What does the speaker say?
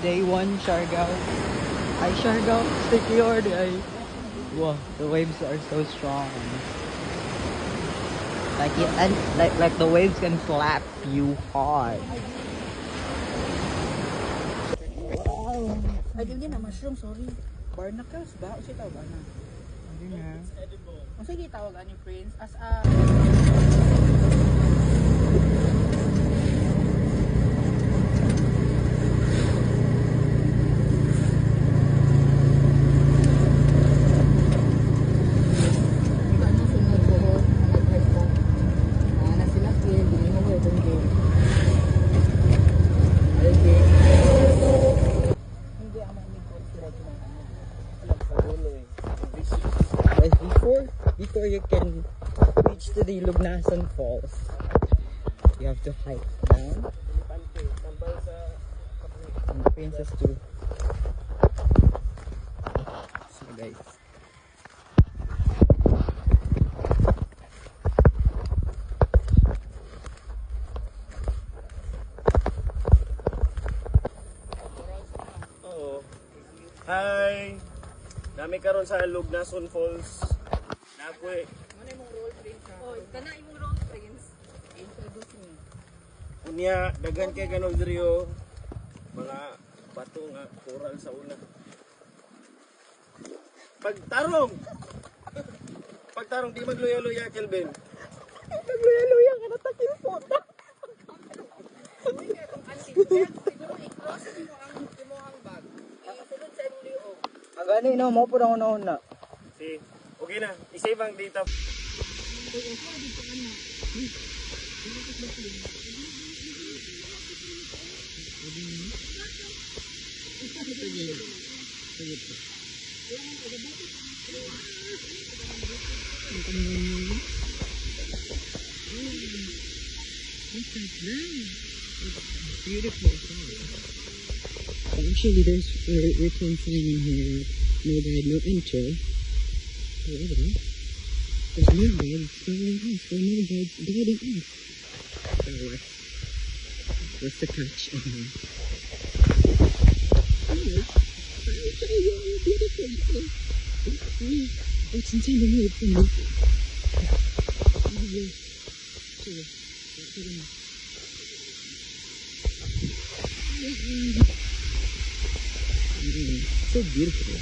Day 1 Siargao. Ay, Siargao, secured. Ay. Wow, the waves are so strong. Like it, and like the waves can slap you hard. Wow. Ay, di na mushroom, sorry. Barnacles ba? O siya tawag ano? Hindi na. O sige, tawag ano, Prince? As a... Before you can reach to the Lugnasan Falls, you have to hike down. And the princess too. So guys. Oo. Hi! Dami karon sa Lugnasan Falls. Ako eh. Ano yung role, Prince? Oh, kana imong role, Prince. Introduce me. Unya, dagan kay ganong diriyo. Mga bato nga, coral sa una. Pagtarong! Pagtarong, di magluya-luya, Kelvin. Nagluya-luya ka na takin po. Uy, kaya kung anti, siguro i-cross mo ang bag. Isunod sa imong liog. Ang gani no, mo po na una na. Si, okay na. I-save ang data. Beautiful. Actually, there's written sign in here that no guide, no enter. However, there's no guide following us. There are no guides guiding us. So what's the catch? What's inside the milk for me? So beautiful.